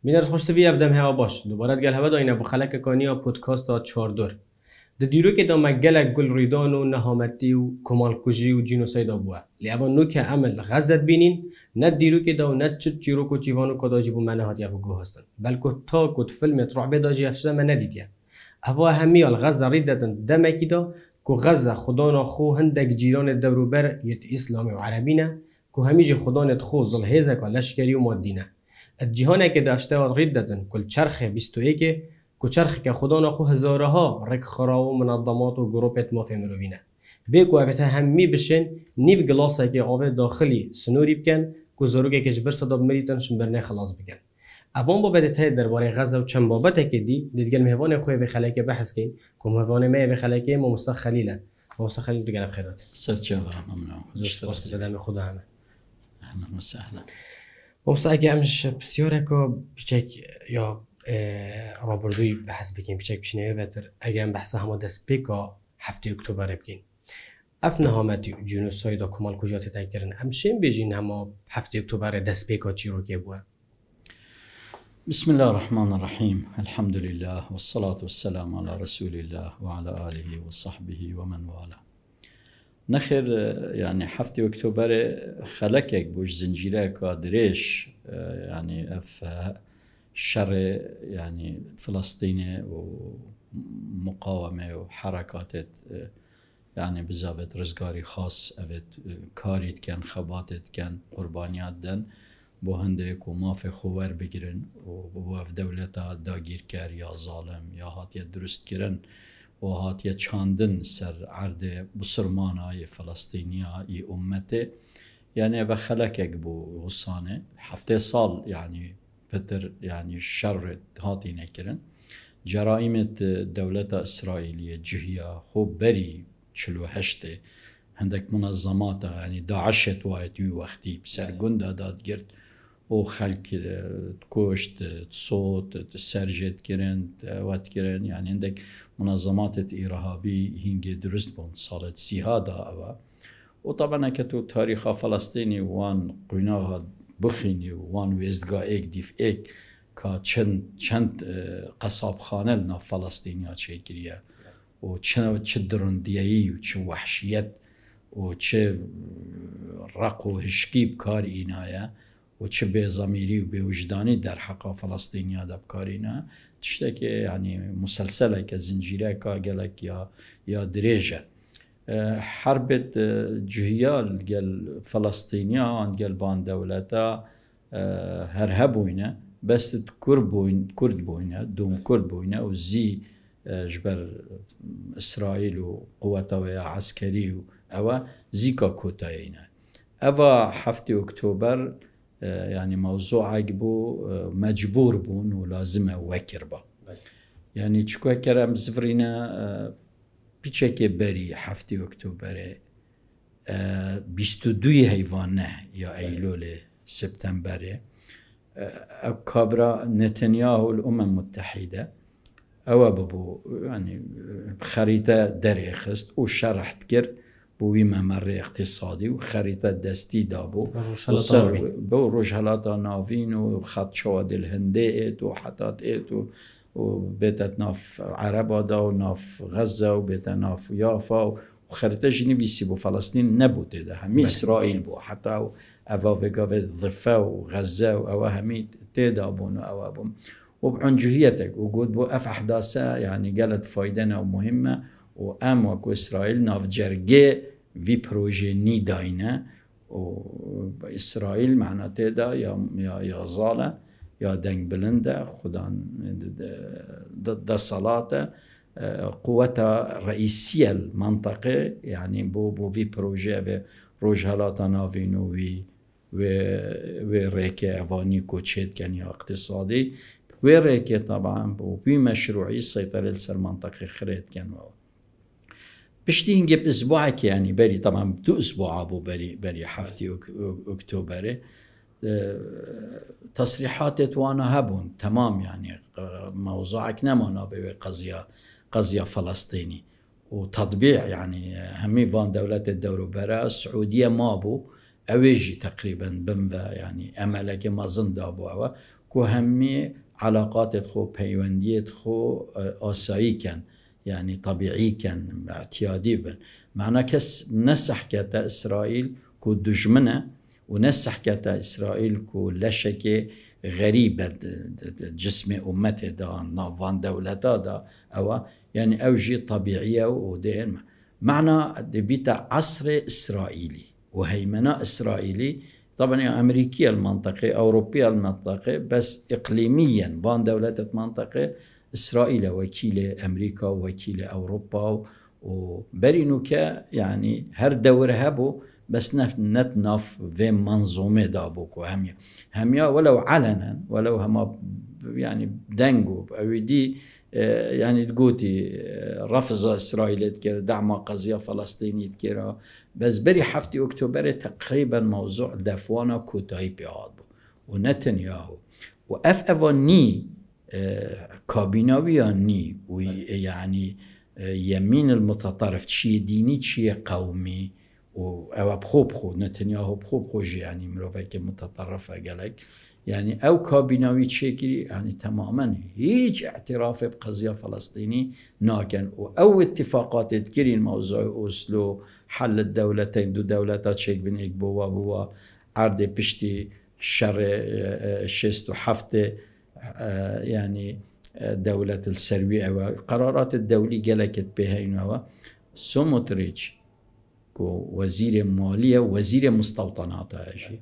بینر خوشت بی ابدم هوا باش دوباره گل هوا داینه با خلک کانیا پودکاست ها چهاردور د دیرو که دام گلک گل ریدان و نهامتی و کمال کجی و جینوساید بوه لیابا نو که عمل غزت بینین نه دیرو که داو نه چت چیرو کو چیوانو کداجی بو منه هاتیا بگو هستن بلکه تا کد فیلم رعب داجی افسده من ندیدیم اوا همی الغزه ریدتن دمکی دا کو غزه خدانا خو هندک جیران دوروبر یت اسلامی و عربی نه کو همیج خدانت خو زلهزه که لشکری و مادینه الجهان که داشته و ریدتن کل چرخ 21 کو چرخ که خدا نخو هزارها رک خرا و منظمات و گروپت ما فهمروینه بیکو افته همی بشن نیو گلاسه که آوه داخلی سنوری بکن کو زروگه که جبر صدا بمریتن شنبرنه خلاص بکن ابان با بدته درباره غزه و چند بابته که دیدگل مهوان خوی به خلک بحث کن کو مهوان ما به خلک ما مستخلیله مستخلیل دیگر بخیرات سرجاوا ممنون زشت بدن خدا همه اهلا وسهلا اگه امش بسیاره که بچک یا رابردوی بحث بکن بچک بشینه وتر اگه هم بحث همه دست پیکا 7 اکتبر بکن اف نهامتی جنوساید و کمال کجات تکرن همشین بجین همه 7 اکتبر دست پیکا چی رو که بوه بسم الله الرحمن الرحيم الحمد لله والصلاة والسلام على رسول الله وعلى آله وصحبه ومن والاه نخر يعني 7 اكتوبر خلقك بوش زنجيره كادريش يعني اف شر يعني فلسطيني ومقاومة وحركات يعني بزابط رزقاري خاص افت كاريت كان خباتت كان قربانيات دن بو هندك وما في خوار بگرن و اف دولتا داگیر کر یا ظالم یا هاتیه درست کرن و هاتیه چاندن سر عرض بسرمانای فلسطینیای امته يعني بخلكك بو غصانه 7 سال يعني بتر يعني شر هاتي نكرن جرائم دولة إسرائيلية جهية خو بري 48 عندك منظمات يعني داعشت وايد وقتي بسرقندا داد قرد و خلق كوشت صوت سرجت كرن وات كرن يعني عندك منظمات إرهابي هنجي درست بون صارت سيهادا أوا وطبعا كتو تاريخ فلسطيني وان قيناها بخيني وان ويزدقا ايك ديف ايك كا چند قصاب خانه لنا فلسطينيات شكريا و چه درنديهي و چه وحشيت و چه رق و هشكيب كار اينايا و چه بزميري و بوجداني در حقا فلسطينيات بكارينا تشتكي يعني مسلسلة كزنجيرة كاقلك يا دريجة حرب جهيال قال فلسطينيان قال بان دولتا هرهبوينه بس كرد بوينه دوم كرد بوينه وزي جبر اسرائيل وقواتها عسكري او زيكا كوتاينه اوا 7 اكتوبر يعني موضوع عجبو مجبور بون ولازم وكر با يعني چكو كرم زفرينا پیچه بری 7 اکتبر 22 حیوانه یا ایلول سپتامبر کابرا نتانیاهو الامم المتحده او ببو يعني خريطه دريخست و شرحت كر بوي ممر اقتصادي وخريطه دستي دابو بو رجهلاتا نافين وخط شواد الهندئت وحطات ايت وبيتت ناف عربا دا وناف غزة وبيت ناف يافا وخريطة جنيفيسي بو فلسطين نبوده ده همي إسرائيل بو حتى أوا بقى ضفة وغزة وأوا همي تدابون وأوا بوم وبعنجهيتك وجود بو أف أحداثة يعني قالت فايدنا ومهمة وأم وكو إسرائيل ناف جرجي في بروجي ني داينة وإسرائيل معناته دا يا ظالة يا دنگ بلنده خدان ضد صلاته قوتها رئيسية المنطقة يعني بو في بروجي في روجهلاتا نافينو وي ريكي افاني كوتشيت كان يا اقتصادي وي ريكي طبعا بو في مشروعي السيطرة لسر منطقة خريط كان بشتي نجيب اسبوعك يعني بري طبعا 2 اسبوع ابو بري 7 اكتوبر تصريحات وانا هبون تمام يعني موضوعك نمونا قضية فلسطيني وتطبيع يعني همي بان دولة الدور برا السعودية ما بو اويجي تقريبا بمبا يعني املك ما زند ابو كو همي علاقات خو بيونديت خو آسایی كان يعني طبيعي كان اعتيادي بن معنى كس نسح كتا إسرائيل كو دجمنة ونسح كتا إسرائيل كو لشكي غريبة جسم أمته دا نافان دولتا دا أو يعني أوجي طبيعية ودين معنى دبيتا عصر إسرائيلي وهيمنة إسرائيلي طبعا أمريكية المنطقة أوروبية المنطقة بس إقليميا بان دولة منطقة إسرائيل وكيل أمريكا وكيل أوروبا وبرينو كا يعني هر دور هبو بس نتنف في منظومة دابوكو هميا ولو علنا ولو هما يعني دنجو أو دي يعني تقولي رفض إسرائيل تكير دعم قضية فلسطينية تكير بس بري حفتي أكتوبر تقريبا موضوع دفوانا كوتاي بيعادو ونتنياهو وأفني كابيناوياني ويعني يمين المتطرف شي ديني شي قومي او بخو نتنياهو بخو يعني مروفك متطرفة قالك يعني او كابيناوي تشيكري يعني تماما هيج اعتراف بقضية فلسطيني ناكن او اتفاقات تكري الموضوع اوسلو حل الدولتين دو دولتات شيك بين ايك بوا عرض بشتي شر شست حفته يعني دولة السربية وقرارات الدولية قالكت بها إنه سوموتريتش وزير مالية وزير مستوطنات أجي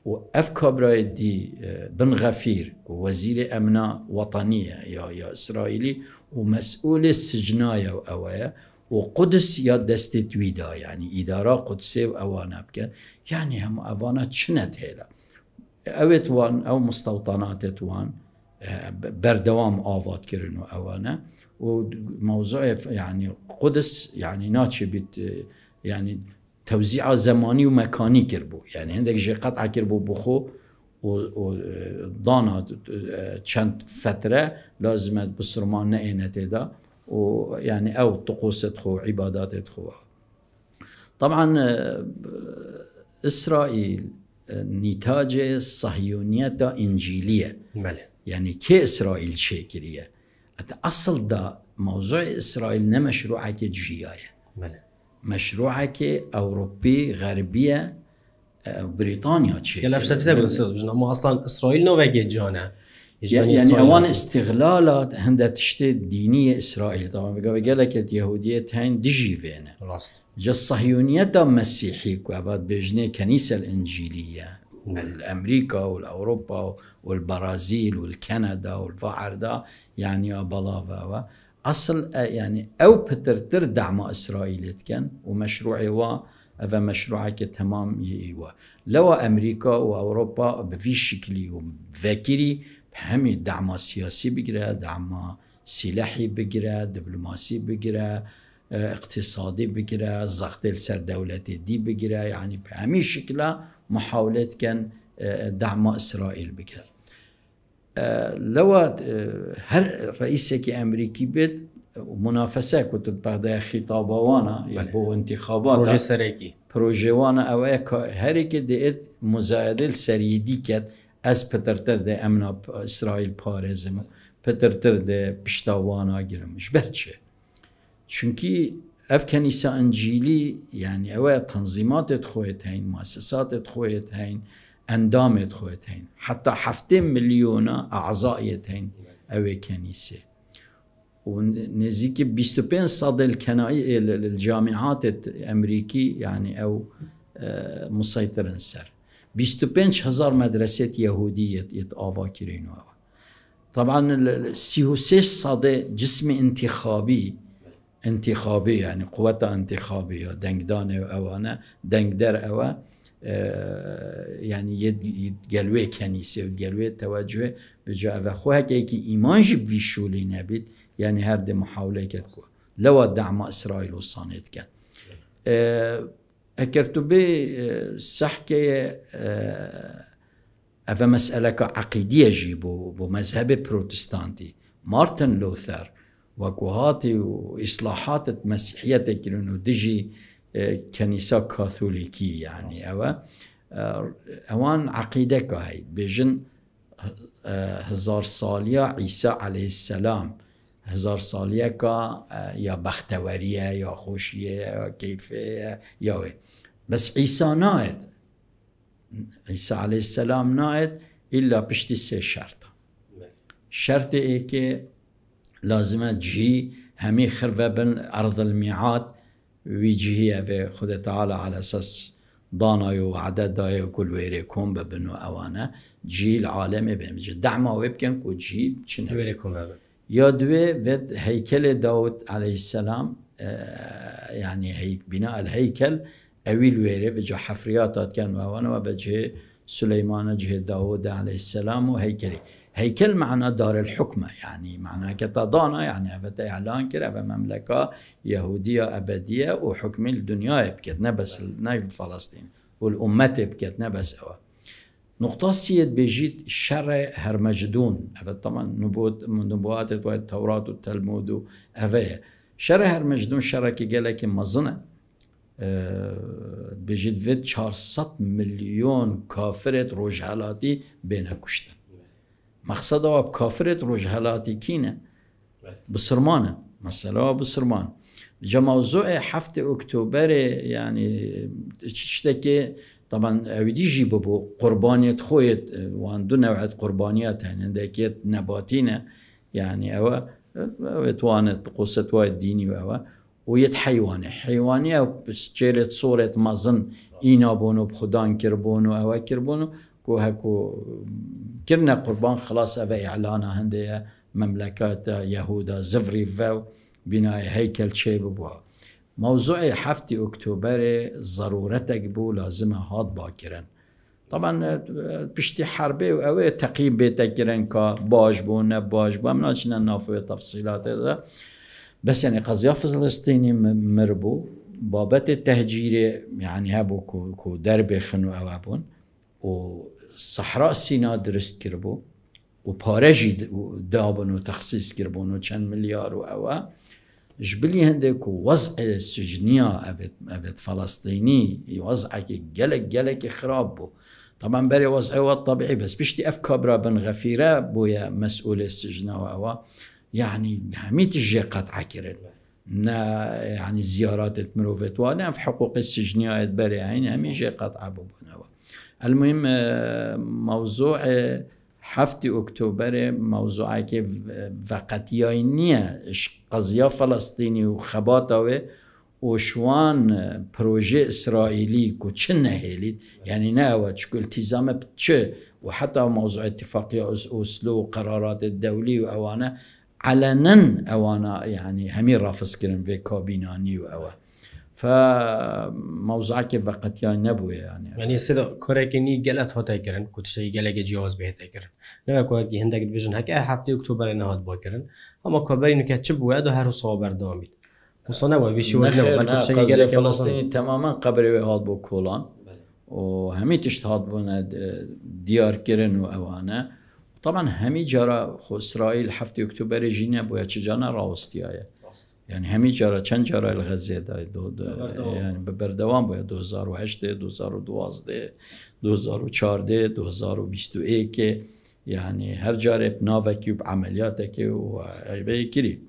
وأف كابراي دي بن غفير وزير أمن وطنية يا إسرائيلي ومسؤول السجناية وأوايا وقدس يا دستتويدا يعني إدارة قدسية وأوانا بكن يعني هم أوانا تشنت هلا أوت وان أو مستوطنات وان بردوام آوات كرنو أوانا وموضوع يعني قدس يعني ناتشي بيت يعني توزيع زماني ومكاني كربو يعني عندك جي قطعة كربو بخو وضانا چند فترة لازم بسرمان نئينة دا ويعني أو طقوسة خو عبادات خو طبعا إسرائيل نتاج الصهيونية إنجيلية يعني كي إسرائيل شاكرية أصل دا موضوع إسرائيل نمشروعة كجياية مشروعك أوروبي غربية بريطانيا شيء لا فتت بس ما أصلا إسرائيل نوعي جانا يعني أوان استغلالات هندة تشتي دينية إسرائيل طبعا بقى لك اليهودية هين دجي فينا جا الصهيونية مسيحي وعباد بيجني كنيسة الإنجيلية والأمريكا والأوروبا والبرازيل والكندا والفعر دا يعني بلافا أصل يعني أو بترتر دعم إسرائيل كان ومشروعي أفا مشروعك تمام يوا لو أمريكا وأوروبا بفي شكلي وفاكري بحمي دعم سياسي بقرا دعم سلاحي بقرا دبلوماسي بقرا اقتصادي بقرا زغط السر دولتي دي بقرا يعني بحمي شكلها محاولات كان دعم إسرائيل بقرا لو هر رئيسك أمريكي بيت ومنافسة كنت بعد خطابة وانا يبو انتخابات بروجي سريكي بروجي وانا أويك هريك ديت مزايدة السريدي كت از بترتر ده أمنا إسرائيل بارزم بترتر ده بشتاوانا جرمش برچه چونكي اف كنيسة انجيلي يعني اوه تنظيمات خويت هين مؤسسات خويت هين اندامت خويت هين حتى 7 مليون اعضائيت هين اوه كنيسة ونزيك 25% الجامعات الامريكي يعني او مسيطرن سر 25,000 مدرسة يهودية يتآفا كرينو طبعا 36% جسم انتخابي يعني قوة انتخابية دنگدان اوانا دنگدر اوا يعني يتقلوه كنيسة ويتقلوه توجه بجا اوا خواه كي ايمان جب ويشولي نبيد يعني هرد محاولة كتكو لو دعم اسرائيل وصانت كان اكرتو بي سحكي اوا مسألة عقيدية جيبو بمذهب بروتستانتي مارتن لوثر وكوهاتي وإصلاحات المسيحية كانوا دجي كنيسة كاثوليكية يعني أوان عقيدة كهي بيجن هزار سالیه عیسی علیه السلام 1000 سالیه که یا بختوریه یا خوشیه یا کیفیه یا وی بس عیسی ناید عیسی علیه السلام ناید الا پشتی 3 شرط شرط ای که لازمه جهی همی خربه بن ارض المیعاد وی جهیه به خود تعالی على اساس دانای و عدد دای و کل ویره کن ببن و اوانه جهی العالمه بین دعما ویبکن که جهی چنه ویره کن ببن یا دوی ود هیکل داود علیه السلام يعني بناء الهيكل اویل ویره به جا حفریاتات کن و اوانه و به جه سلیمان جه داود علیه السلام و هیکلی هيكل معنى دار الحكمة يعني معنى كتضانا يعني أبدا إعلان كده بمملكة يهودية أبدية وحكم الدنيا بكتنا بس نايف فلسطين والأمة بكتنا بس أوا نقطة سيد بيجيت شر هرمجدون أبدا طبعا نبوات والتوراة والتلمود أفايا شر هرمجدون شر كي قالك مظنة بيجيت فيت 400 مليون كافرة روجهالاتي بين كشتن مقصد او کافرت روجهلاتی کینه بسرمانه مثلا بسرمان جا موضوع 7 اکتبر يعني تشتكي طبعا اودي جيبو قربانيت خويت وان دو نوعات قربانيات هن عندك نباتينه يعني او توانت قصه وايد ديني او ويت حيوانيه بسجلت صوره مازن اینا بونو بخدان كربونو او كربونو کو هکو کرنا قربان خلاص اوه اعلانا هنده مملکات یهودا زفری و بنای هیکل چه ببوها موضوع 7 اکتبر ضرورتك بو لازمه هاد باکرن طبعا پشتی حربه و اوه تقییم بیتا کرن که باش بو نباش بو امنا چنن نافوه تفصیلات ده بس يعني قضیه فلسطینی مربو بابت تهجیر يعني هبو کو درب خنو اوه بون و صحراء سینا درست کربو و پارجی دابن و تخصیص کربون و چند میلیار و اوه جبلی هنده که وضع سجنیا ابد فلسطینی وضع که گلک خراب بو طبعا بري وضع هو الطبيعي بس بشتي افكار بن غفيره بويا مسؤول السجن و اوه يعني هميت الجيقات عكرن يعني زيارات مروفت وانا في حقوق السجنيات بري يعني همي جيقات عبو المهم موضوع 7 اکتبر موضوعی که وقتیایی نیه قضیه فلسطینی و خباتاوه و شوان پروژه اسرائیلی که چه نهیلید یعنی نه اوه چکو التزام بچه و حتی موضوع اتفاقی اسلو و قرارات الدولی و اوانه علنا اوانه يعني همین رافض کرن به کابینانی و اوه فموضوع که وقتیان نبوده يعني سيدا كوريكي ني جلت هاتا كرن كنتشي جلك جواز بهتا كرن نما كوكي هندك ديفيجن هك 7 اكتوبر نهاد باكرن اما كبرين كاتشب ويادو هر صابر داميد وصنا وفيشي وزنه بالكل شيء جلك فلسطين تماما قبر هاد بو كولان وهمي تشتهاد بون ديار كرن واوانا طبعا همي جرى خو اسرائيل 7 اكتوبر جينا بو چجانا راوستيايه يعني همي جرى چند جرى الغزه يعني ببردوام باید 2008 2012 2014 2021 يعني هر جاره بناوكي بعملياتك وهيبكري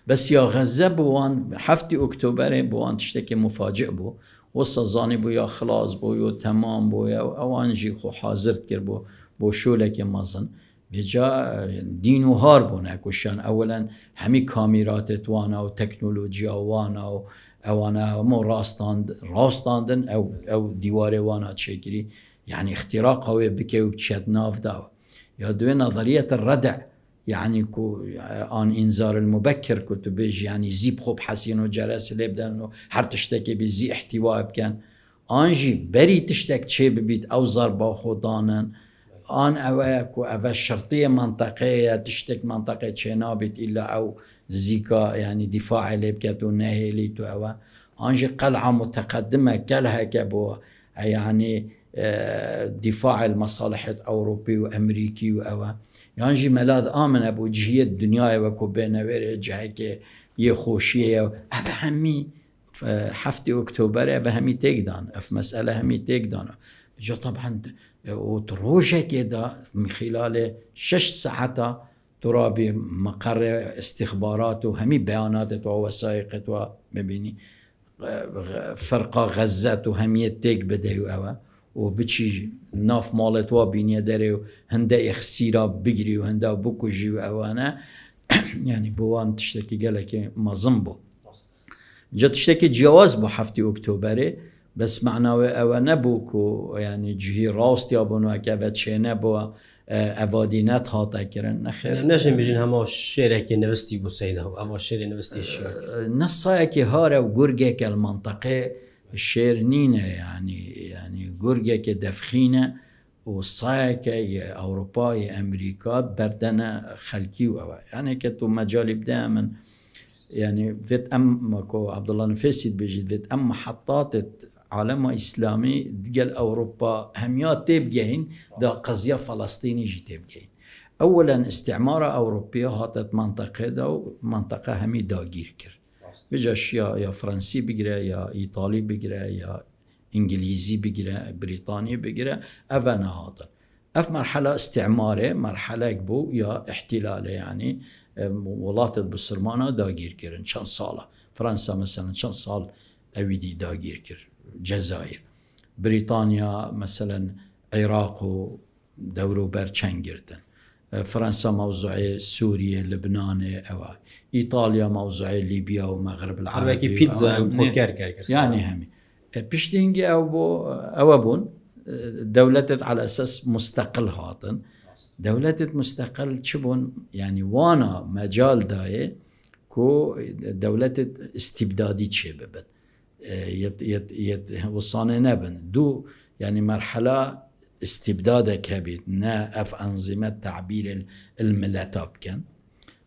بس يا غزه بوان 7 اكتوبر بوان تشتكي مفاجئ بو وصزاني بو يا خلاص بو يا تمام بو يا اوان جي خو حاضرت كر بو شولك مازن بجا دين و هاربون اكوشان اولا همي كاميرات توانا و تكنولوجيا وانا و اوانا مو راستاندن او ديوار وانا تشكري يعني اختراق قوي بكي وبتشد ناف داو يا دوي نظرية الردع يعني كو آن انذار المبكر كنت بيجي يعني زيب خوب حسين وجرس اللي بدن هر تشتكي بزي احتواء بكن آنجي بري تشتك شي ببيت او ضربة خودانن آن او شرطية منطقية تشتك منطقة شنابت إلا أو زيكا يعني دفاع اللي بكتو نهيلي تو أو آنجي قلعة متقدمة كلها كبو يعني دفاع المصالح الأوروبي وأمريكي وأو يعني ملاذ آمن أبو جهية الدنيا وكو بينوير جهك يخوشية أبا همي 7 اكتوبر أبا همي تيقدان أف مسألة همي تيقدان جا طبعا وتروجه كده من خلال 6 ساعات ترابي مقر استخبارات وهمي بيانات ووثائق ومبيني فرقة غزة وهمية تيك بدأ وأوا وبتشي ناف مالت وبيني داري هندا إخسيرا بجري وهندا بوكوجي وأوانا يعني بوان تشتكي قالك ما زنبو جا تشتكي جواز بو 7 أكتوبر بس معناوي أوا نبوكو يعني جهي راست يابونو أكا چينه بو اوادینت هاتا کرن نخیر نشین بجین همه شعره که نوستی بو سیده و اما شعر نوستی شعر نصايا كي هارا وقرقك المنطقة الشيرنينة يعني قرقك دفخينة وصايا يا أوروبا يا أمريكا بردنا خلقي يعني كتو مجالي بدا من يعني فيت كو عبد الله نفيسي بيجي فيت محطات عالم إسلامي دقل أوروبا هميات تبجين دا قضية فلسطيني جي تبجين اولا استعمار اوروبی هاتت منطقه دا منطقه همی داگیر کرد بجاش یا فرانسی بگیره یا ایتالی بگیره یا انگلیزی بگیره بریتانیا بگیره اوه نهاتا اف مرحله استعماره مرحله بو یا احتلاله يعني ولات بسرمانه داگیر کرن چند ساله فرانسا مثلا چند سال اویدی داگیر کرد جزایر بریتانیا مثلا عراق و دورو بر چنگ گردن فرنسا موضوع سوريا لبنان أو إيطاليا موضوع ليبيا ومغرب العربي بيتزا يعني همي بيشتينجي أو أبون دولتت على أساس مستقل هاتن دولتت مستقل شبون يعني وانا مجال داي كو دولتت استبدادي شبابن وصاني نبن دو يعني مرحلة استبدادك هبيت نا اف انظمه تعبير الملاتاب كان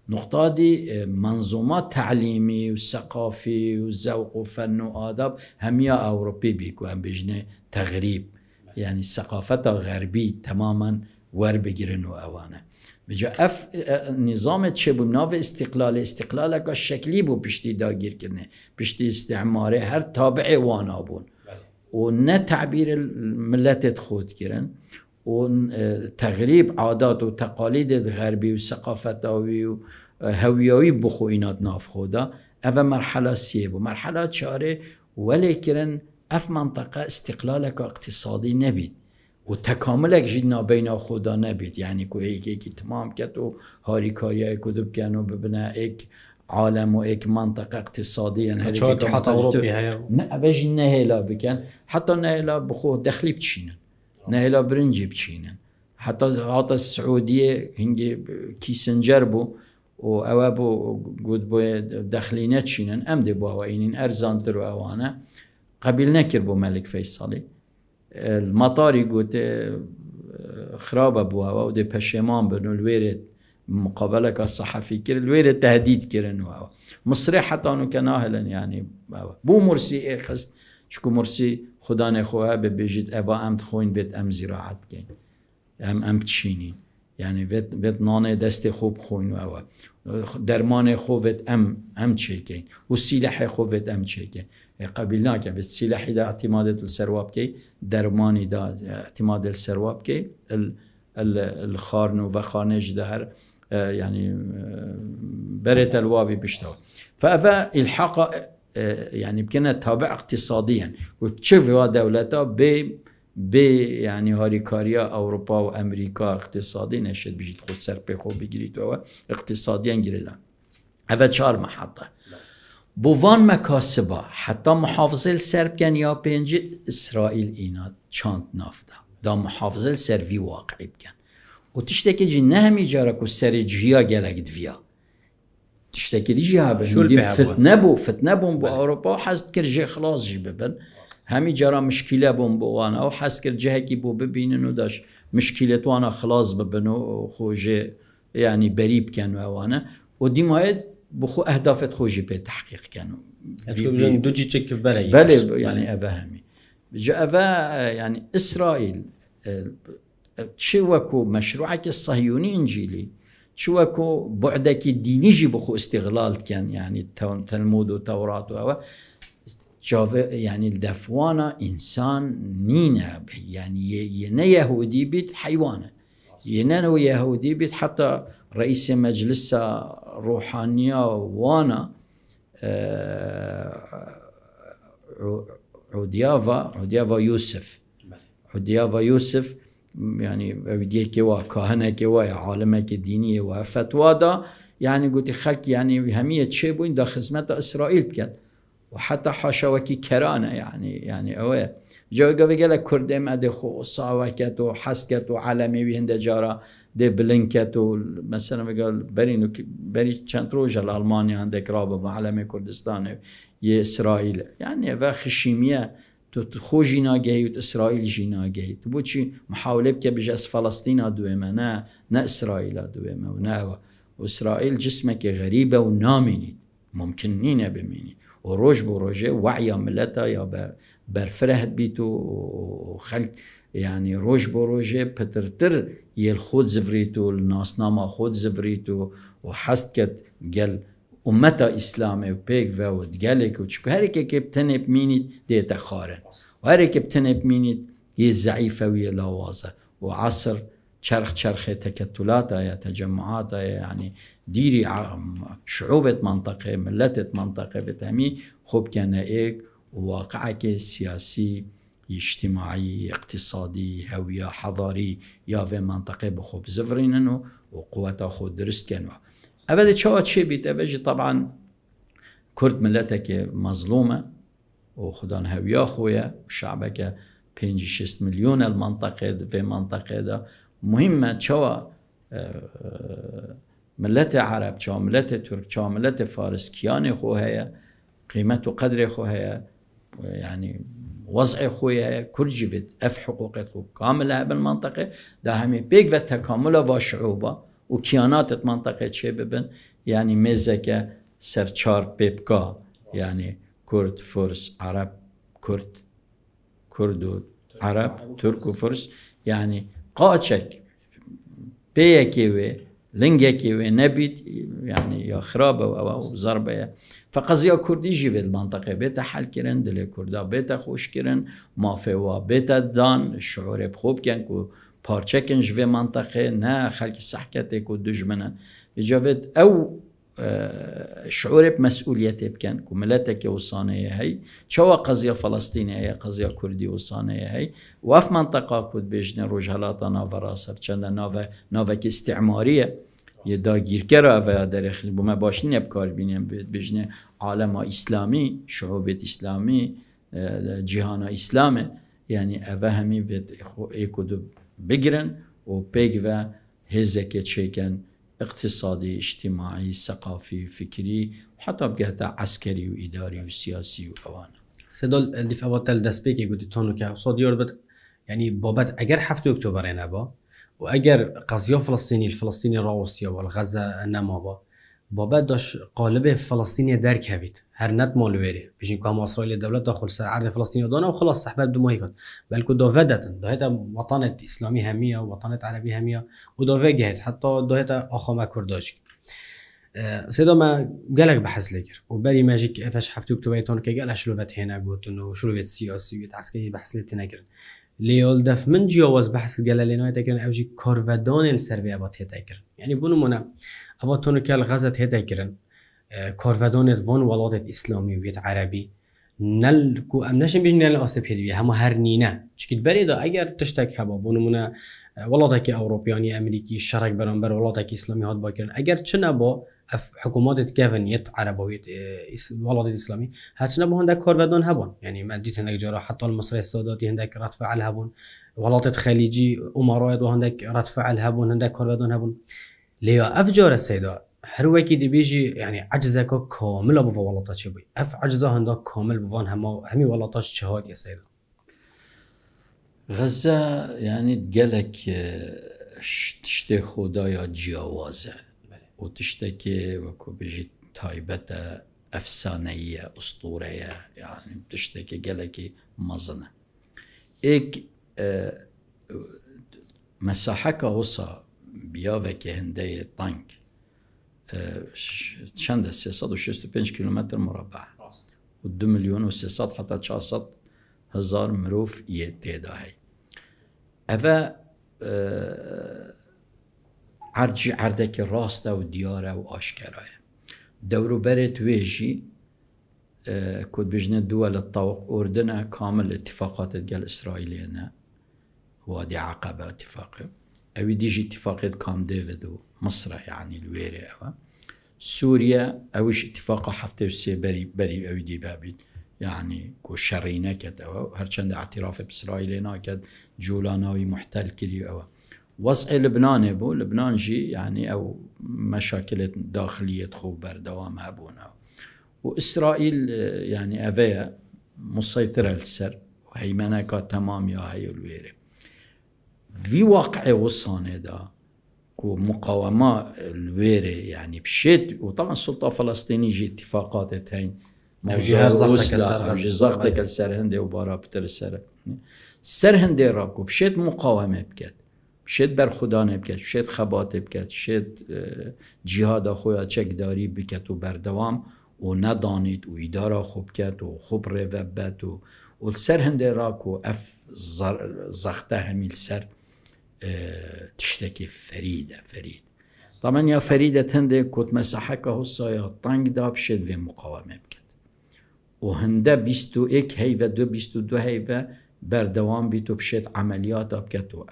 نقطه دي منظومات تعليمي وثقافي وذوق وفن واداب هميا اوروبي بيكو هم بجنه تغريب يعني ثقافه غربي تماما ور بگیرن و اوانه بجا اف نظام چه بو ناو استقلالك الشكلي بو پشتی داگیر کنه پشتی استعماره هر تابع وانا بون و نه تعبیر ملت خود کرن و تغریب عادات و تقالید غربی و ثقافتاوی و هویاوی بخو اینات ناف خودا اول مرحله سیه بو مرحله چاره ولی کرن اف منطقه استقلالک اقتصادی نبید و تکاملک جدنا بین خدا نبید يعني کو ایک تمام کت و هاریکاریای کدوب کنو ببنه ایک عالم و ایک منطقه اقتصادی يعني حتى أوروبي هيا باش نهلا بكن حتى نهلا بخو دخلي بتشينن نهلا برنجي بتشينن حتى السعودية هنجي كيسنجر بو و اوابو قد بو دخلينه تشينن امدي بو وإنين ارزان ترو اوانا قبل نكر بو ملك فيصلي المطاري قد خرابة بو و دي پشمان بنو الويرد مقابله كصحفي كر الوير تهديد كرن و مصري حتى انه كناهلا يعني بو مرسي خست شكو مرسي خدا نخوها بيجيت اوا امت خوين بيت ام زراعت كين ام تشيني يعني بيت نانه دست خوب خوين و درمان خوبت ام تشيكين والسلاح خوبت ام تشيكين قبلنا كان بالسلاح ده اعتمادات السرواب كي درماني ده اعتماد السرواب كي الخارن وخانج دهر يعني بريت الوابي بيشتغل فأفا الحق يعني بكنا تابع اقتصاديا وتشوف دولتها ب يعني هاريكاريا أوروبا وأمريكا اقتصادي نشد بيجي تخد سربي خو بيجري اقتصاديا جريدا أفا 4 محطة بوان مكاسبة حتى محافظة السرب كان يا بينجي إسرائيل إينا چاند نافدا دا محافظة سروي واقعي بكن وتشتكي جي نهمي جارك والسري جيا جالك دفيا تشتكي دي جيها بهندي فتنة بون بو أوروبا وحست كر جي خلاص جي ببن همي جارا مشكلة بون بو وانا وحست كر جيهكي بو ببينن وداش مشكلة وانا خلاص ببنو وخو جي يعني بريب كانوا وانا ودي مايد بخو أهدافت خو جي بتحقيق كانوا دو جي تشك بلي يعني أفهمي جاء يعني إسرائيل شوكو مشروعك الصهيوني إنجيلي شوكو بعدك الديني جي بخو استغلال كان يعني تلمود وتوراة يعني الدفوانا إنسان نينا يعني ينا يهودي بيت حيوانه ينا يهودي بيت حتى رئيس مجلس روحانية وانا عوديافا يوسف يعني بدي كوا كهنة كوا عالمة دينية وفتوى دا يعني قلت خلق يعني همية شيء بوين دا خدمة إسرائيل بكت وحتى حاشا وكي كرانة يعني أوه جو قال كرد مدخو صاوكت وحسكت وعالمي بهند جارة دي بلنكت مثلا قال بري چند روز الألمانيا عندك رابطة مع عالمي كردستان إسرائيل يعني وخشيمية تو جيناجي وإسرائيل جيناجي تبغى شيء محاولة بك بجس فلسطين دوما نا إسرائيل دوما ونا وإسرائيل جسمك غريبة وناميني ممكن نينا بميني وروج بروجه وعي ملتا يا برفرهد بيتو وخلق يعني روج بروجه بترتر يلخود زفريتو الناس ناما خود زفريتو وحسكت قال أمتا إسلامي وبيك ودقالك وشكو هاريكي كبتنب مينيت ديتا خارن وهاريكي كبتنب مينيت يزعيفة ويلاوازة وعصر شرخ تكتلات يا تجمعات يعني ديري شعوبة منطقة ملتة منطقة بتهمي خوب كان ايك وواقعك سياسي اجتماعي اقتصادي هوية حضاري يا في منطقة بخوب زفريننو وقوة خود درست كانوا أبدا شوات شي بيت أبجي طبعا كرد ملتك مظلومة وخدان هوية خويا وشعبك 5-6 مليون المنطقة في منطقة ده مهمة شوا ملت عرب شوا ملت ترك شوا ملت فارس كيان خوها قيمة وقدر خوها يعني وضع خوها كل جبت اف حقوقك كاملة بالمنطقة ده همي بيك وتكاملها وشعوبة وكيانات منطقة شي ببن يعني ميزك سرچار بيبكا يعني كرد فرس عرب كرد عرب ترك وفرس يعني قاچك بيكي لنجكي نبيت يعني يا خرابة أو ضربة فقضية كردي جي في المنطقة بيتا حل كرن دل كردا بيتا خوش كرن مافوا بيتا دان الشعور بخوب كان كو بارچكن جي منطقة نا خلق صحكتي كو دجمنا بجافت أو شعور بمسؤوليته بكن كملتك وصانية هي شو قضية فلسطينية هي قضية كردي وصانية هي وف منطقة كود بيجن رجالات ناف راسر چند ناف استعمارية يدا گیرکرا و در بما باشنی بکار بینیم بيجن عالم اسلامی شعوبة اسلامی جهان اسلام يعني اوه همي بيت ايكودو بگرن و بيگ و هزك تشيكن اقتصادي اجتماعي ثقافي فكري وحتى بجهة عسكري وإداري وسياسي وأوانه. سدال الدفاع دست بيكي قلت تونو که صادیار بد يعني بابت اگر 7 اکتبر نبا و اگر قضیه الفلسطینی راوستیا و الغزه نما بابت داش قالب فلسطینی درک هبید هر نت مال وری بيجي كام اسرائيل دولت داخل سر عرض فلسطين دانا وخلاص صحبت دو مايكات بلكو دافدتن دهيتا وطنة اسلامي هميه وطنة عربي هميه ودافجهت حتى دهيتا اخوما كرداش سيدا ما قالك بحث لكر وبالي ماجيك افاش 7 اكتوبر كي قال شلوفت هنا قلت انه شلوفت سياسي وتعسكري بحث لتناكر ليول دف من جواز بحث قال لنا تكرن اوجي كورفدان السربي ابات هتاكر يعني بونو منا ابات تونو كال غزت هتاكرن كورفدان وان ولادت اسلامي ويت عربي نل کو امنشن بيجن نل است پیدوی هم هر نینه چکید بریدا اگر تشتک هبا بونمونه ولادت اوروپیانی امریکی شرک برانبر ولادت اسلامی هات باکرن اگر چنه با حکومات کیونیت عربویت ولادت اسلامی هرچنه با هندک کاربدان هبون يعني ما ديت هندك جرا حتى المصري الساداتي هندك رد فعل هبون ولادت خليجي امارات وهندك رد فعل هبون هندك كاربدان هبون ليا افجار السيدا هر وکی دی بیجی يعني عجزه که کامل با ولادت چه بی اف عجزه هنده کامل بوان همی ولادتش چه هاد سيدا غزة يعني تقلك تشتي خدايا جياوازه وتشتكي وكو بيجي تايبته أفسانية أسطورية يعني تشتكي قلك مزنة إيك مساحة كوصا بيافك هندية طنك چند 365 كيلومتر مربع و 2 مليون و 300 حتى 400 هزار مروف يتيدا هاي أفا عرجي عردك راسته و دياره و آشكراه دورو بريت ويجي كود بجنة دول الطوق أردنا كامل اتفاقات الجال إسرائيلية وادي عقبة اتفاقه أو ديجي اتفاقية كام ديفيد ومصر يعني الويري أو سوريا أوش اتفاقه حفتة وسي بري أو دي بابين يعني كو شرينة كت أو هرچند اعتراف بإسرائيلينا كت جولاناوي محتل كري أو وضع لبنان بو لبنان جي يعني أو مشاكل داخلية خو بردوام هبونا وإسرائيل يعني أفيا مسيطرة للسر وهيمنة تمام يا هاي الويري في واقع وصانه دا كو مقاومة الويري يعني بشيت وطبعا السلطة الفلسطينية جي اتفاقات هين زغتك السر هندي وبارا بتر السر هندي راكو بشيت مقاومة بكت بشيت برخودانه بكت بشيت خباته بكت بشيت جهاد خويا چك داري بكت و بردوام و ندانید و ایدارا خوب کرد و خوب روبت و السر هنده راکو اف زخته همیل سر تشتكي فريد طبعا يا فريدة هنده كنت مساحكه هصايا طنق دا بشد في مقاومة بكت وهنده 21 هيفة 22 هيفة بردوام بيتو بشد عمليات بكت و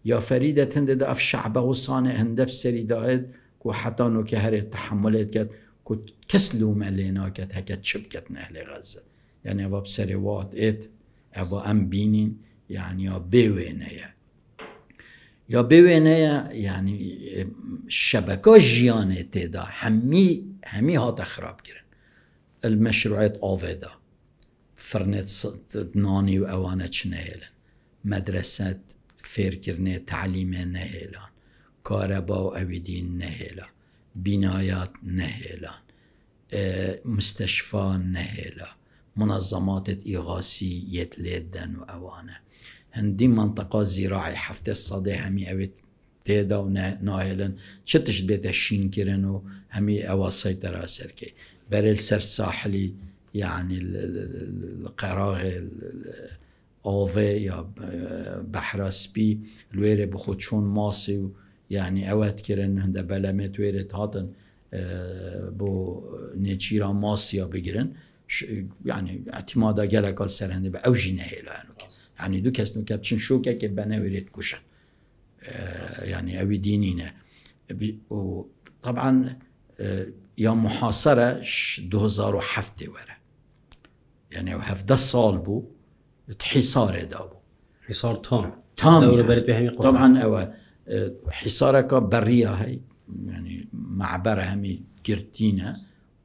يا فريدة هنده دا اف شعبه هصانه هنده بسري داهد كو حتى نو که هر تحملت كت كنت كسلو ملينا كت هكا تشبكت نهل غزة يعني أبا بسروات أبا أم بينين يعني يا بيوينيا يعني شبكة جيانة تيدا همي هات خراب كرن المشروعات آفيدا فرنت ناني وأوانا چنهيلن مدرسة فير كرنه تعليم نهيلان كهرباء وأويدين نهيلان بنايات نهيلان مستشفى نهيلا منظمات إغاثي يتليدن وأوانه هندي منطقة زراعي حفتة الصدي همي أويت تيدا ونهيلن شتش بيت الشين كرن همي أوا سيطرة سركي بريل سر ساحلي يعني القراغ آوه يا بحر سبي الويري بخود شون ماسي يعني اوات كرن هنده بلمت ويرت هاتن بو نيچيرا ماسيا بگیرن يعني اعتمادا گلکال سر هنده به اوجی نهیلا يعني دو کس نو کبچن شوکه که بنا ويرت کشن يعني اوی دينينه طبعا يا محاصرة 2007 وره يعني 17 سال بو حصار دابو حصار تام يعني. طبعا او حصارك برية هاي يعني معبر همي كرتينة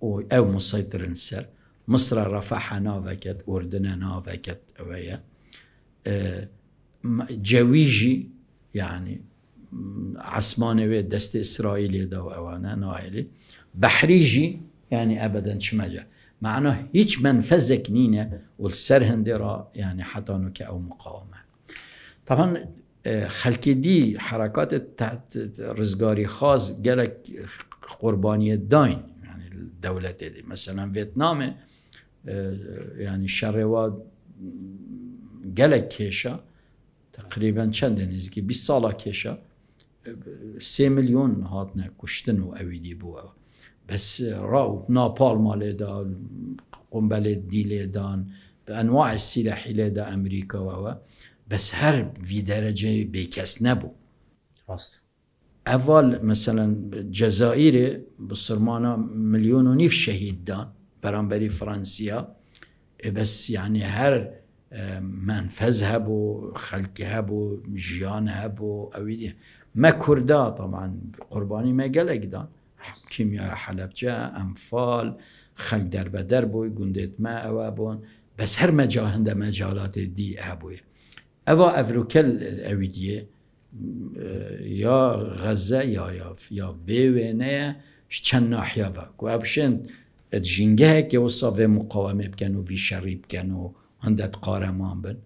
او مسيطر السر مصر رفح نافكت أردن نافكت اويا جويجي يعني عسمانوي دست إسرائيلي دا وانا نايلي بحريجي يعني أبدا شمجة معناه هيج منفذ كنينة والسر هندرا يعني حتى نوك أو مقاومة طبعا خلقي دي حركات تحت رزقاري خاص قالك قربانية داين يعني الدولة دي مثلا فيتنام يعني شرواد قالك كيشا تقريبا چند نزدیکی 20 ساله کشه 3 میلیون هاتنه کشتن و اویدی بوا بس راو ناپال ماله دا قنبله دیله دان به انواع السلاحی دا امریکا و بس هر وی درجه بیکس نبو راست اول مثلا جزائر بصرمانا 1.5 میلیون شهید دان برانبری فرانسیا بس يعني هر منفذ هبو خلق هبو جيان هبو اويدي ما كردا طبعا قرباني ما قلق دان كيمياء حلبجة انفال خلق درب دربوي قندت ما اوابون بس هر مجال هنده مجالات دي هبوي اوا افروكل اويدي يا غزة يا بيوينه چند ناحية و ابشن الجنجه که وصافه مقاومه بکنو وی شری بکنو هندت قارمان بن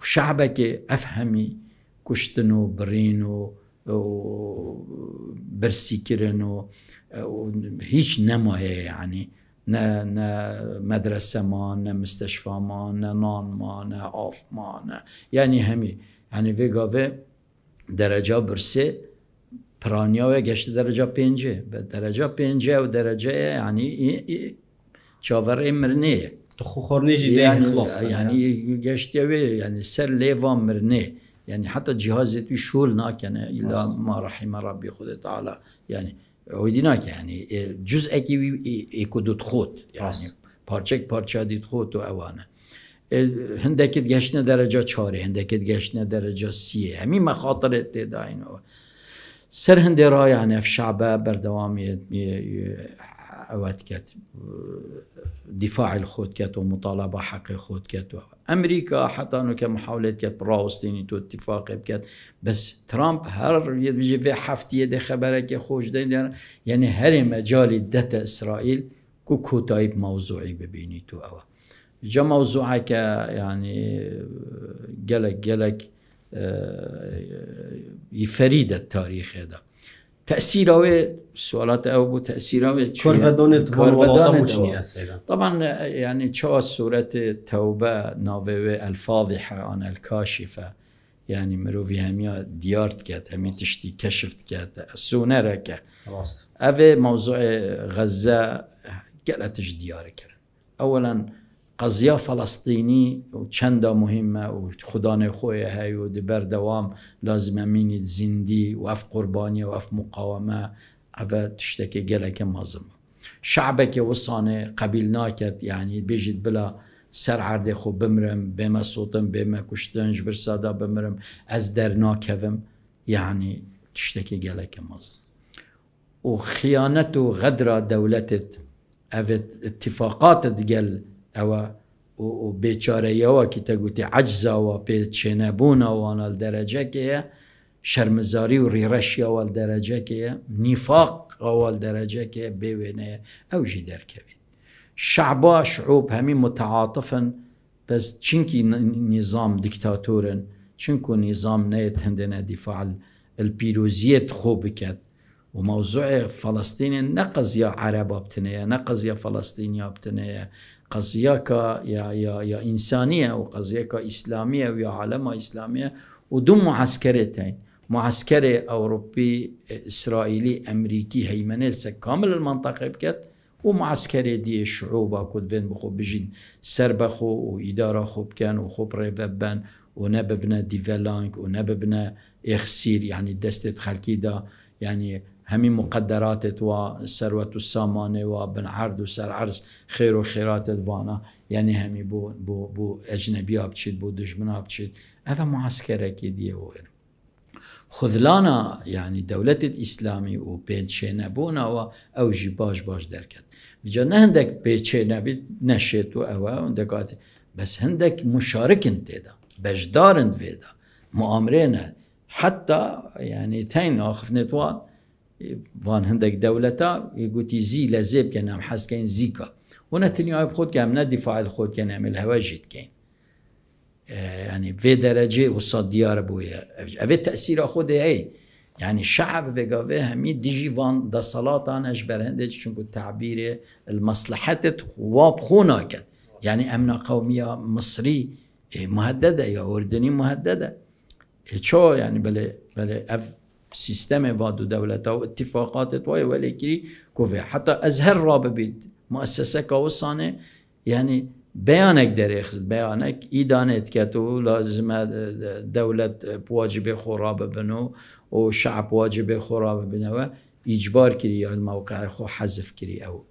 و شعبه که افهمی کشتنو برینو برسی کرنو هیچ نمایه يعني نه مدرسه ما، نه مستشفى ما، نه نان ما، نه آف ما، نه یعنی همی یعنی ویگاوه درجه برسه پرانیا و گشت درجه 5 به درجه 5 و درجه یعنی چاور مرنه تو خورنه جدی یعنی خلاص یعنی گشت یعنی سر لیوان مرنه یعنی حتی جهاز توی شول نکنه الا ما رحم ربی خود تعالی یعنی ویدی نکنه یعنی جزء کی اکودت خود یعنی پارچه دید خود و اوانه هندکت گشتن درجه 4 هندکت گشتن درجه 3 همین مخاطر ابتدایی سر هندی را یعنی اف شعبه بردوام اوت کت دفاع الخود کت و مطالبه حق خود کت و امریکا حتی انو که محاولت کت راستینی تو اتفاق بکت بس ترامپ هر یه بيجي في هفتیه ده خبره که خوش دین یعنی هر مجالی دت اسرائیل کو کوتایب موضوعی ببینی تو اوه جا موضوعه که یعنی گلک يفريد التاريخ هذا تأثيره سوالات أو بو تأثيره كورفدان طبعا يعني شو سورة التوبة نابوة الفاضحة عن الكاشفة يعني مروفي هميا ديارت كات همي تشتي كشفت كات سونرك أبي موضوع غزة قالتش ديار كرن أولا قضیه فلسطینی و چند مهمه و خدا خویه های و دبر دوام لازم امینید زندی و اف قربانی و اف مقاومه او تشتکی گلک مازم شعبه که وصانه قبیل ناکت یعنی بیجید بلا سر عرده خو بمرم بما صوتم بما کشتن جبر سادا بمرم از در ناکوم یعنی تشتکی گلک مازم و خیانت و غدر دولتت او اتفاقات دگل او و بیچاره و که تگوتی عجزه و پیچنبون و درجه که شرمزاری و ریرشی و درجه که نفاق و درجه که بیوینه او جی درکوید شعبا شعوب همین متعاطفن بس چنکی نظام دیکتاتورن چنکو نظام نیت هندنا دفاع البیروزیت خوب کد و موضوع فلسطین نه قضیه عربا بتنه نه قضیه فلسطینیا بتنه قضیه که یا انسانیه و قضیه که اسلامیه و یا عالم اسلامیه و دو معسكرتين معسكر اوروبي اسرائيلي امريكي هيمنه كامل المنطقه بكت ومعسكر دي الشعوب كود فين بخو بجين سربخو واداره خوب كان وخوب ريبان ونببنا ديفلانك ونببنا اخسير يعني دستت خلقي دا يعني همين مقدرات وثروة السامانة وبن عرض وسر عرض خير وخيرات الوانا يعني همي بو أجنبيا بتشيد بو دجمنا بتشيد هذا معسكر كديه وغيره خذلانا يعني دولة الإسلامي وبيتشينا بونا أو جي باش دركت بجا هندك بيتشينا نشيت أو عندك بس هندك مشارك انت دا بجدار انت فيدا مؤامرين حتى يعني تين آخف نتوان وان هندك دولتا يقولي زي لزيب كان عم حس كاين زيكا ونتنياهو بخود كان دفاع الخود كان عمل هواجد كاين يعني في درجه وصل ديار بويا افي تاثير خود هي يعني الشعب في قافه همي ديجي فان دا صلاه انا اجبرهند شنو تعبير المصلحه وابخونا كت يعني امن قوميه مصري مهدده يا اردني مهدده شو يعني بل سيستم وادو دولته واتفاقات توي ولكن كوفي حتى ازهر رابط مؤسسه كوسانه يعني بيانك دريخ بيانك إدانت كتو لازم دولة بواجب خراب بنو وشعب واجب خراب بنو إجبار كري الموقع خو حذف كري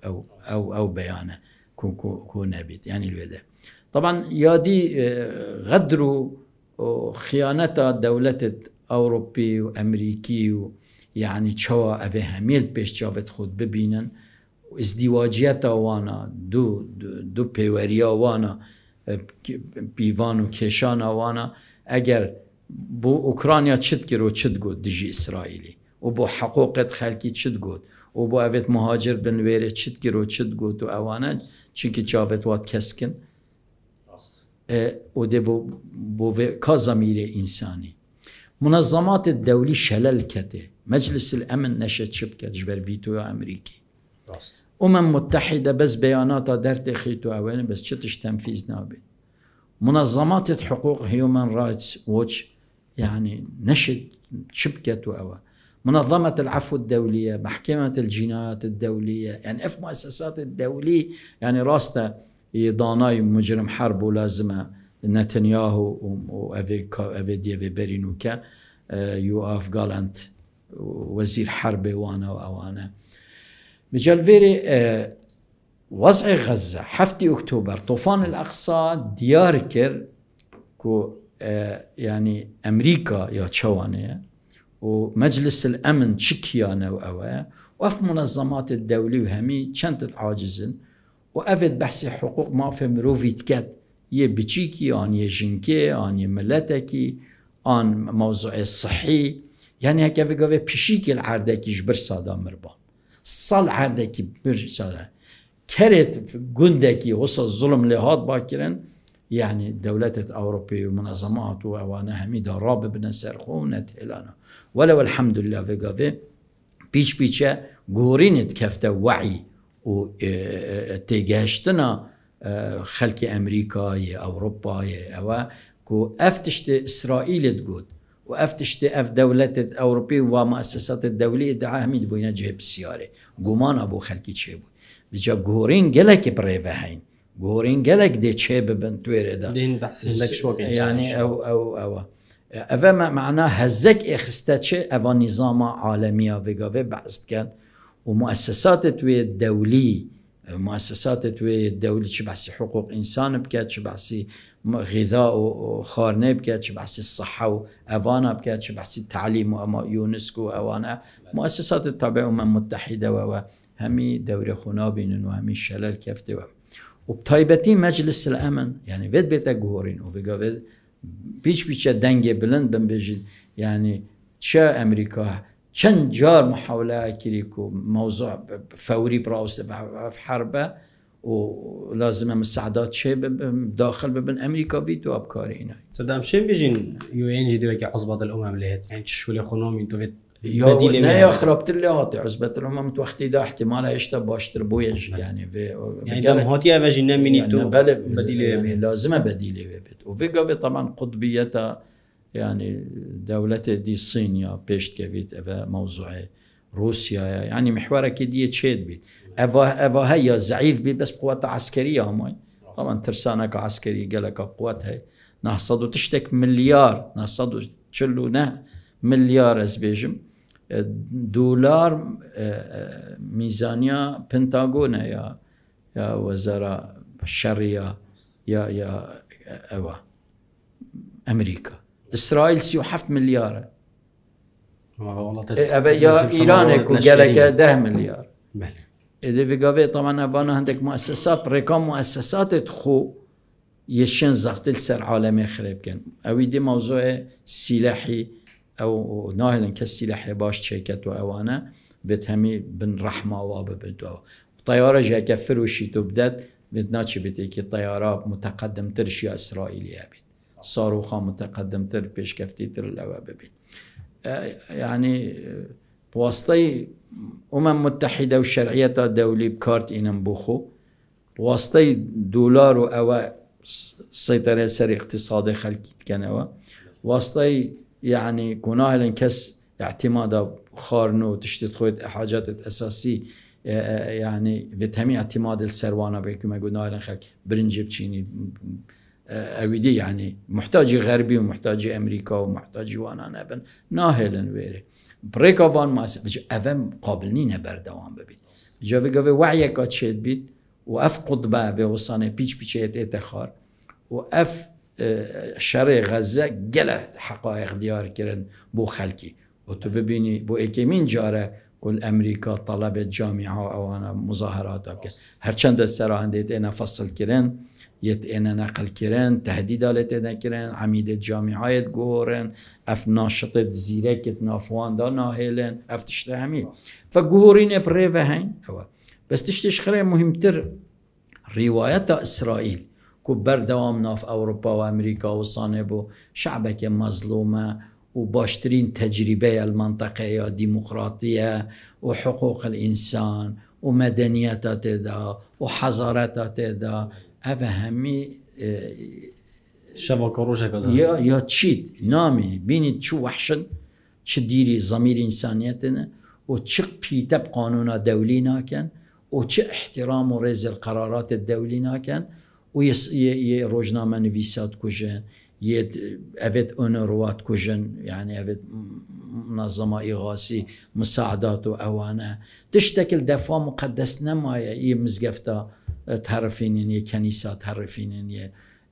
أو بيانه كو نبيت يعني الوده طبعا يادي غدر وخيانة دولة أوروبي وأمريكي يعني شوا أبي هميل بيش جافت خود ببينن ازدواجیت وانا دو پیوریا وانا بیوان و کشان وانا اگر بو اوکراینیا چت کرو چت گود دجی اسرائیلی و بو حقوقت خلکی چت گود و بو اوت مهاجر بنویره چت کرو چت گود و اوانا چونکه چاوت وات کسکن و ده بو کازمیر انسانی منظمات الدولي شلل كته مجلس الامن نشد شبكه جبر فيتو امريكي متحدة بس بياناتها درت خيتو أوين بس شتش تنفيذ نابي. منظمات الحقوق هيومن رايتس ووتش يعني نشد شبكة وأوا. منظمة العفو الدولية، محكمة الجنايات الدولية، يعني مؤسسات الدولية يعني راسته يضاناي مجرم حرب ولازمة نتنياهو وأفي ديفي برينوكا يوآف غالانت وزير حرب وانا وأوانا بجالفيري وضع غزة حفتي أكتوبر طوفان الأقصى ديار كر كو يعني أمريكا يا تشوانية ومجلس الأمن تشكيانا وأوا وف منظمات الدولية وهمي كانت عاجزن وأفد بحث حقوق ما في مروفيت كات يبتشيكي عن يجنكي عن يملتكي عن موضوع الصحي يعني هكا في قوة بشيكي العردكي جبر صادا مربان صال عردكي بر صادا كرت جندكي وصل الظلم لهاد باكرن يعني دولات أوروبية ومنظمات وأوانا همي دراب بنسرخون تهلانا ولو الحمد لله في قوة بيشا قورين تكفت وعي وتيجاشتنا خلق أمريكا يا أوروبا يا أوا كو أفتشت إسرائيل تقول وأفتشت أف دولة أوروبية ومؤسسات الدولية دعاها ميد بوينا جهب السيارة قومان أبو خلقي تشيبو بجا قهورين قلق بريفهين قهورين قلق دي تشيب بنتوير دا دين بحث هلك شوك يعني أو أفا معناه هزك إخستاتش أفا نظام عالمية بقى بحث كان ومؤسسات توي الدولية مؤسسات توي الدولية شبحسي حقوق إنسان بكات شبحسي غذاء وخارنة بكات شبحسي الصحة وأفانا بكات شبحسي التعليم ويونسكو أوانا مؤسسات التابعة أمم متحدة وهمي دوري خنابين وهمي شلال كفته وبطيبتي مجلس الأمن يعني فيد بيتا جهورين وبقى بيش دنجي بلند بنبيجي يعني شا أمريكا چند جار محاولة كريكو موضوع فوري براوس في حربة ولازم مساعدات شيء داخل ببن أمريكا فيتو أبكاري هنا. صدام شيء بيجين UN جدي وكي عصبة الأمم لهت يعني تشولي خنومي تو فيت بديلة ما يخربت اللي هاتي عصبة الأمم توختي دا احتمال يشتا باشتر بويج يعني يعني دام هاتي أبجينا مني تو بديلة يعني لازم بديلة بيت وفي قوي طبعا قطبيتها يعني دولة دي الصين يا بيشت كفيت أفا موضوع روسيا يعني محورها كدية تشيد بي أفا هي ضعيف بي بس بقوات عسكرية هماي طبعا ترسانك عسكري قالك بقواتها نحصدو تشتك مليار نحصدو تشلو نه مليار أزبيجم دولار ميزانية بنتاغون يا وزارة الشرية يا أوا أمريكا إسرائيل 7 مليار يا إيران قالك 10 مليار إذا في قوي طبعا أبانا عندك مؤسسات رقم مؤسسات تخو يشن زغتل سر عالمي خريب كان أو دي موضوع سلاحي أو ناهلا كالسلاحي باش تشيكت وأوانا بتهمي بن رحمة واببدو طيارة جا كفر وشيتو بدات بدناتش بتيكي طيارة متقدم ترشيا إسرائيلية بيت صاروخا متقدم تر بيش كفتي تر الأواب بيت يعني بواسطي متحدة والشرعية الدولية بكارت إنم بوخو بواسطي دولار وأوا سيطرة سر اقتصادي خلقيت كانوا واسطي يعني كناه لنكس اعتماد خارنو تشتت خويت حاجات الأساسية يعني فيتامين اعتماد السروانة بيكما قلنا لنخلق برنجي بتشيني أودي يعني محتاج غربي ومحتاج أمريكا ومحتاج وانا نبن ناهلن ويري بريكا فان ما بيجي أفهم قابلنين بردوام ببيت بيجي في قوي وعي كاتشيت بيت وأف قطبة بوصانة بيش يتخار وأف شرق غزة قلت حقائق ديار كرن بو خلقي وتببيني بو اكمين جاره كل أمريكا طلبت جامعة أو أنا مظاهرات هرچند السرا عندت أنا فصل كرن يت أنا نقل كرن تهديد على أنا كرن عميد جامعات جورن أف ناشطة زيرك نافوان دا ناهلن أف تشتهمي فجورين بريفهين هو بس تشتخري مهمتر رواية إسرائيل كبر دوام ناف أوروبا وأمريكا وصانبو شعبك مظلومة وباشترين تجربة المنطقة ديمقراطية وحقوق الإنسان ومدنيات تدا وحضارات تدا أفا همي شبكه روجا كذا يا تشيت نامي بيني تشو وحشن تشديري ضمير إنسانيتنا وتشق بيتب قانون دولينا كان وتشق احترام ورز القرارات الدولينا كان روجنامه نویسات کجن أفت أونروات كوجن يعني أفت منظمة إغاثي مساعدات وأوانه تشتكل دفاع مقدس نمايا مزقفتا تعرفين كنيسات تعرفين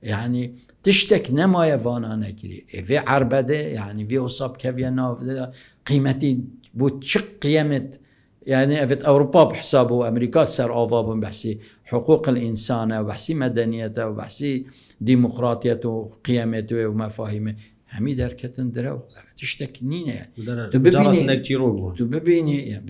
يعني تشتك نمايا وانا نكري في عربده يعني في أصاب كفيا ناف قيمتي بوتشق قيمة يعني أفت أوروبا بحسابه وأمريكا سر أوفابهم بحسي حقوق الإنسان وبحسي مدنيته وبحسي ديمقراطيته وقيمته ومفاهيمه همي دركتن درو تشتكنينه تبيني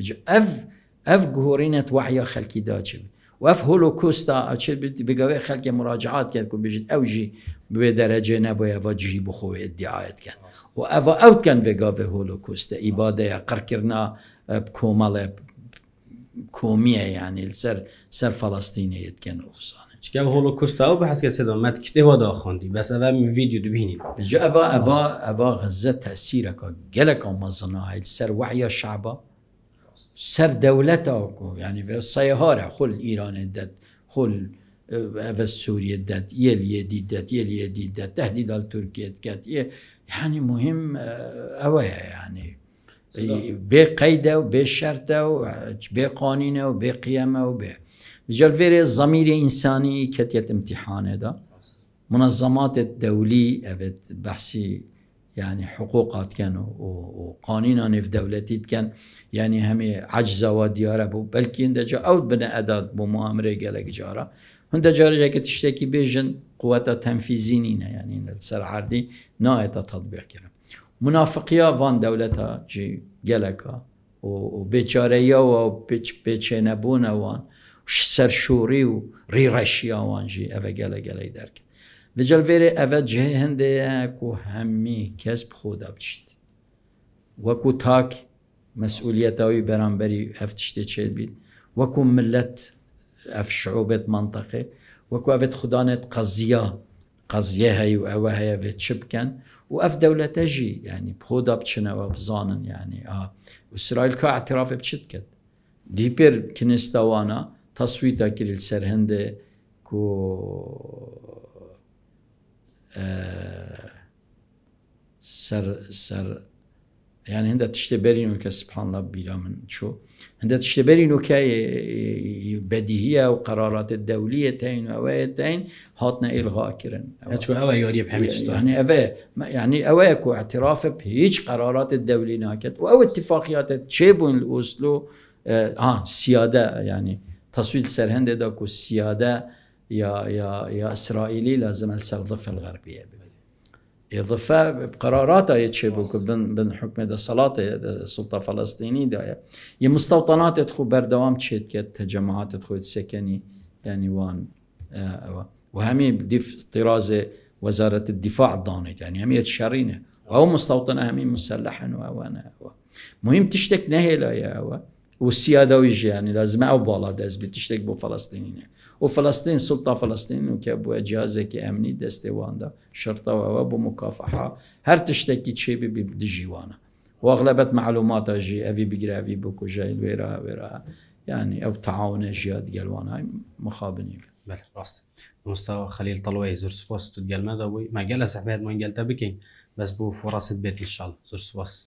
اف جهورينة وعي خلقي داچ واف هولوكوستا بقوي خلقي مراجعات كان بيجي اوجي بدرجه نبويا وجهي بخو ادعاءات كان واف اوت كان بقوي هولوكوستا اباده قركرنا بكوماله كوميه يعني سر فلسطينيه كان وصانه چکه هولوکوست او بحث که صدا مت کتاب دا خواندی بس اول ویدیو ببینید بجا اوا غزه تاثیر کا گلک مزنا سر وعي شعبه سر دولته يعني في الصيهاره خل ايران دد خل في سوريا دد يلي دد تهديد على تركيا كات يعني مهم اوايا يعني بقيده وبشرطه وبقانونه وبقيمه وب بجالفيري الضمير إنساني كتيت امتحان ده منظمات الدولي أفت بحثي يعني حقوقات كانوا وقانونا في دولتي كان يعني همي عجزة وديارة بو بلكي هنده جا أود بنا أداد بمؤامرة جالك جارة هنده جارة جاكي تشتكي بيجن قوة تنفيذينين يعني السر عردي ناية تطبيق كرا منافقية وان دولتها جي جالكا وبيجارية وبيجنبون وان سرشوری و ریرشیا وانجی اوه گله درک و جلویره اوه جه هنده کو همی کسب خودا بشت وکو تاک مسئولیتاوی برانبری افتشته چه بید وکو ملت اف شعوبت منطقه وکو افت خدانت قضیه هی و اوه هی افت شبکن و اف دولته جی يعني بخودا بچنه و بزانن يعني اسرائیل که اعتراف بچت کد دی پر کنستوانا تصويتا كل السرهندة كو سر يعني هندا تشتبرينو كسبحان الله بلا من شو هندا تشتبرينو كاي بديهية وقرارات الدولية تين وأويتين هاتنا إلغاء كرن أشكو أوي يوري بحميد يعني يعني أويكو اعتراف بهيج قرارات الدولية ناكت أو اتفاقيات تشيبون الأوسلو سيادة يعني تصويت سرهند دا كو السيادة يا إسرائيلي لازم الضفة الغربية إضافة بقراراتها يتشبك بن حكم دا صلاة السلطة الفلسطينية دا مستوطنات تدخل بردوام تشيت كت تجمعات تدخل سكني يعني وان وهمي بديف طراز وزارة الدفاع الضانيت يعني همية شرينة وهو مستوطنة همي مسلحا وانا مهم تشتك نهلا يا والسيادة ويجي يعني لازم أو بالا داز بتشتك بو فلسطينيين وفلسطين سلطة فلسطين وكابو جهازك أمني دستوان دا شرطة وابو مكافحة هر تشتكي شيء بدجيوانا وأغلبة معلوماتها جي أبي بيجري أبي بوكو جاي ويرا يعني أو تعاون جياد قالوان هاي مخابنين بله راست مستوى خليل طلوي زور سباس تقال ماذا ما قال سحبات ما قال تبكين بس بو فرصة بيت إن شاء الله زور سباس